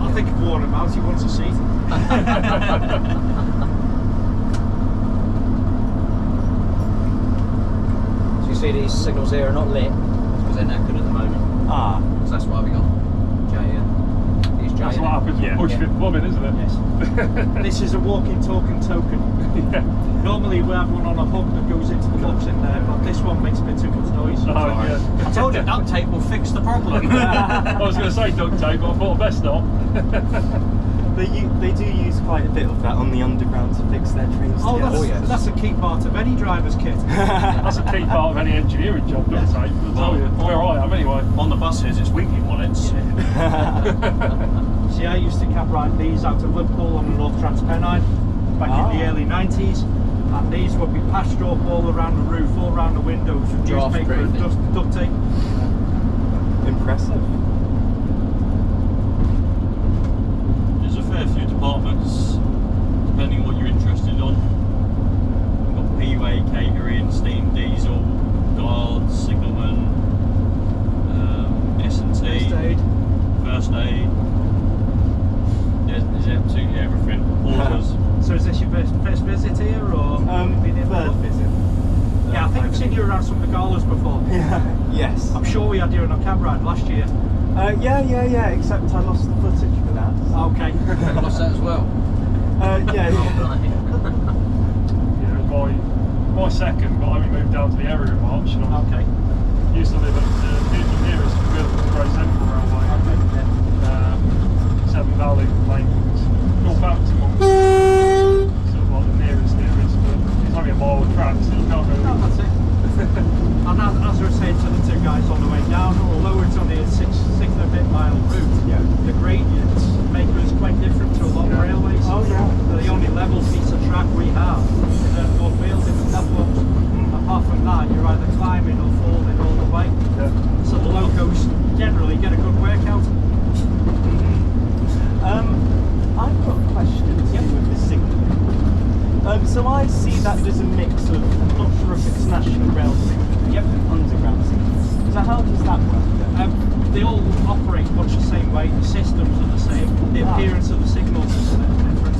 I think I've worn him out, he wants a seat. So you see these signals here are not lit because they're knackered at the moment. Ah. So that's why we got J. These J. That's what happens with push fit plumbing, isn't it? Yes. This is a walking token. Yeah. Normally we have one on a hook that goes into the box in there, but this one makes a bit too much noise. Oh, yeah. I told you duct tape will fix the problem. I was going to say duct tape, but I thought best not. They do use quite a bit of that on the underground to fix their trains. Oh, together. that's a key part of any driver's kit. That's a key part of any engineering job, duct tape. I'll tell you. Where I am, anyway. On the buses, it's weekly wallets. See, I used to cab ride these out of Liverpool on the North Transpennine back in the early 90s, and these would be patched up all around the roof, all around the windows with newspaper and duct tape. Impressive. There's a fair few departments, depending what you're interested on. We've got P-Way, catering, steam, diesel, guards, signalman, S&T, first aid. There's absolutely everything. All of us. So is this your first visit here, or been here third visit? Yeah, I think I've seen you around some of the galas before. Yes. I'm sure we had you on a cab ride last year. Yeah, except I lost the footage for that. Okay. You lost that as well. Yeah. Yeah, it was my second, but I only moved down to the area in March. And I Okay. used to live at the nearest to the Great Central Railway. Severn Valley Lanes, Northampton one. Sort of like the nearest, but it's only a mile of track, so you can't go. No, that's it. And as I was saying to the two guys on the way down, although it's only a six and a bit mile route, the gradients make us quite different to a lot of railways. Oh yeah. The only level piece of track we have is at North Weald in the Netherlands. Apart from that, you're either climbing or falling all the way. Yeah. So the locos generally get a good workout. I've got a question to do with the signalling. So I see that there's a mix of, I'm not sure if it's national rail signalling and underground signalling. So how does that work then? They all operate much the same way, the systems are the same, the appearance of the signals is a little different.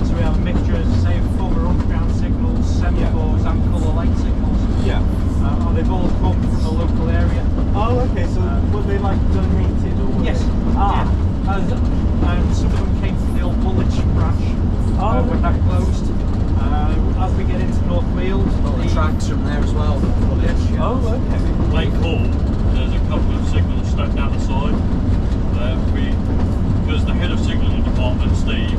So we have a mixture, say, of former underground signals, semaphores and colour light signals. Yeah. And they've all come from the local area. Oh, okay, so were they like donated or were Yes. they? Ah. Yeah. And some of them came from the old Woolwich branch when that closed. As we get into North Weald, The tracks from there as well. Oh, okay. Lake Hall, there's a couple of signals stuck down the side. Because the head of signalling department, Steve,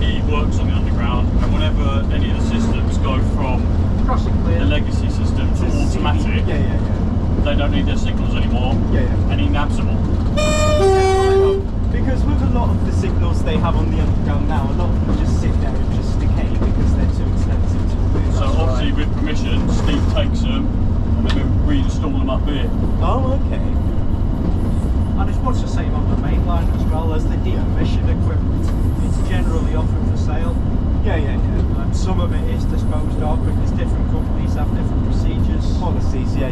he works on the underground, and whenever any of the systems go from crossing clear. the legacy system to automatic, they don't need their signals anymore, and he nabs them all. Because with a lot of the signals they have on the underground now, a lot of them just sit there and just decay because they're too expensive to remove. So obviously with permission, Steve takes them and then we reinstall them up here. Oh, okay. And it's much the same on the main line as well as the decommissioned equipment. It's generally offered for sale. Yeah. And some of it is disposed of because different companies have different procedures. Policies, yeah.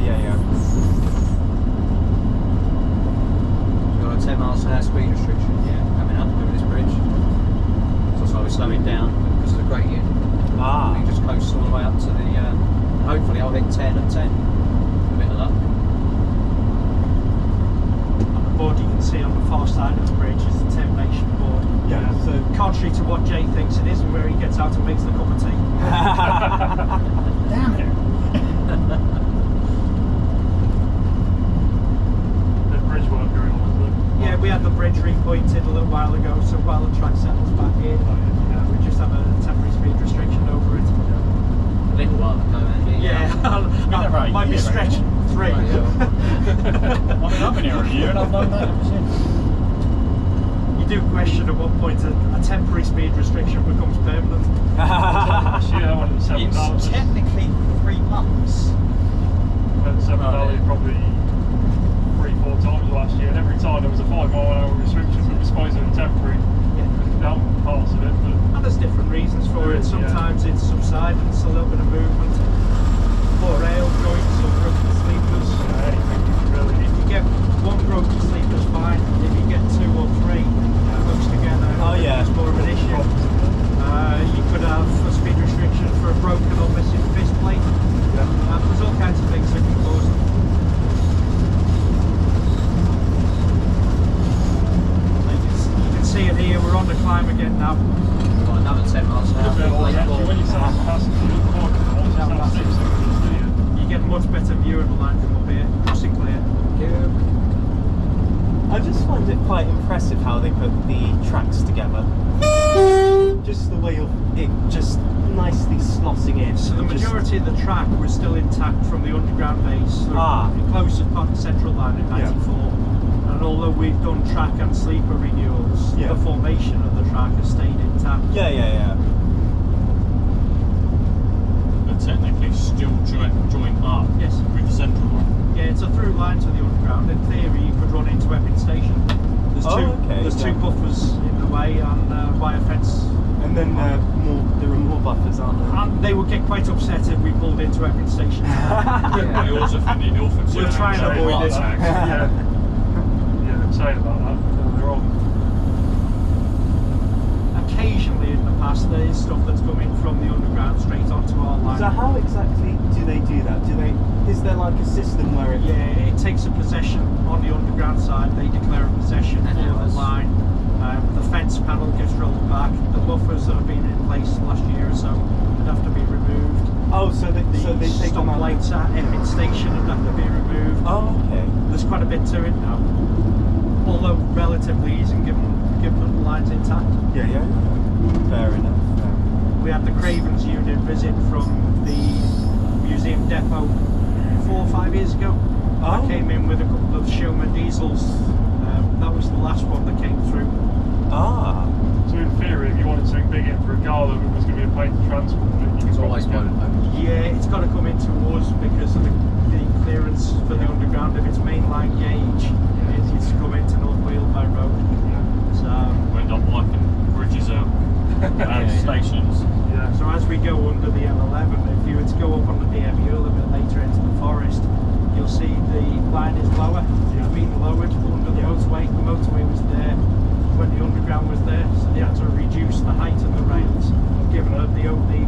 We've got a 10 miles an hour speed restriction coming up over this bridge. So that's why we're slowing down because of the gradient. Ah. We just coast all the way up to the, hopefully I'll hit 10 at 10. A bit of luck. And the board you can see on the far side of the bridge is the termination board. Yeah, so Contrary to what Jay thinks it is and where he gets out and makes the cup of tea. Damn it! The bridge work going on, isn't it? Yeah, we had the bridge repointed a little while ago, so while the track settles back in, we just have a temporary speed restriction over it. A little while ago, Andy. That might be stretching 3. I mean, I've been here a year and I've known that ever since. You do question at what point a temporary speed restriction becomes permanent. One of the Severn Valley. It's technically 3 months. Severn Valley probably 3-4 times last year, and every time there was a 5 mile an hour restriction, but we're supposed to temporary down parts of it. But And there's different reasons for it. Sometimes it's subsidence, a little bit of movement, poor rail joints or broken sleepers. anything really. If you get 1 broken sleeper, fine. If you get 2 or 3, here, we're on the climb again now. Got another 10 miles an hour. Actually, when you say passenger, you can't have 6 seconds, do you? You get a much better view of the line from up here, nice and clear. I just find it quite impressive how they put the tracks together. Just the way of it just nicely slotting in. So the and just- majority of the track was still intact from the underground base. It closed upon the central line in Yeah. '94. And although we've done track and sleeper renewals, Yeah. the formation of the track has stayed intact. Yeah. But technically still joined up Yes. with the central line. Yeah, it's a through line to the underground. In theory, you could run into Epping Station. There's two buffers in the way and wire fence. And then there are more buffers, aren't there? And they would get quite upset if we pulled into Epping Station. I also think the Norfolk We'll try and Say avoid about it. that. Yeah. Yeah, say about that. They're on. Occasionally in the past, there is stuff that's coming from the underground straight onto our line. So how exactly do they do that? Is there like a system where it... Yeah, it takes a possession on the underground side. They declare a possession And for the ours. line. The fence panel gets rolled back. The buffers that have been in place last year or so would have to be removed. Oh, so they take them Stop out. lights at Epping Station would have to be removed. Oh, okay. There's quite a bit to it now. Although relatively easy given the lines intact. Yeah. Fair enough. We had the Cravens unit visit from the museum depot 4 or 5 years ago. I Oh. came in with a couple of Showman diesels. That was the last one that came through. Ah. So in theory, if you wanted something big in for a gala that was going to be a paid to transport, you could It's always probably get motor. Yeah, it's got to come into us because of the clearance for the underground. If it's mainline gauge, it needs to come into North Weald by road. So, We end up wiping bridges out and stations. Yeah. so as we go under the M11, if you were to go up on the DMU a little bit later into the forest, you'll see the line is lower. It's been lowered under the motorway. The motorway was there when the underground was there, so they had to reduce the height of the rails, given that the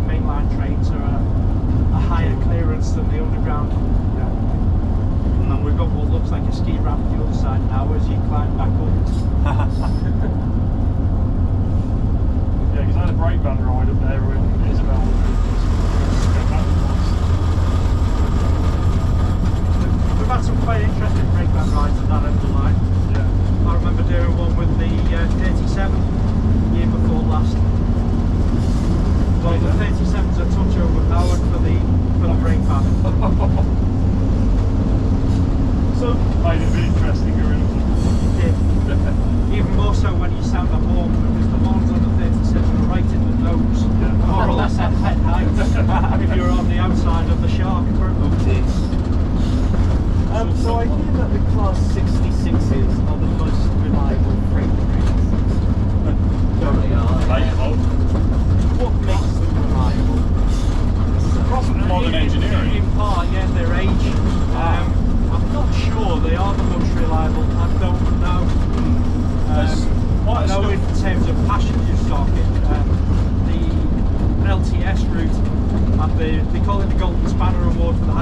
mainline trains are a higher clearance than the underground. And we've got what looks like a ski ramp the other side now as you climb back up. Yeah, because I had a brake van ride up there with Isabel. We've had some quite interesting brake van rides at that end of the line. Yeah. I remember doing one with the 37 year before last. Well, the 37's a touch overpowered for the brake van. So, Made it a bit interesting going up. Even more so when you sound the horn, because the horns on the 37 are right in the nose, Yeah. more or less at head height, if you're on the outside of the shark. so I hear that the Class 66s are the most reliable freight trains. Probably are. What makes them reliable? Modern engineering. In part, yeah, their age. I'm not sure they are the most reliable. I don't know. I know in terms of passenger stock, the LTS route, and they call it the Golden Spanner Award for the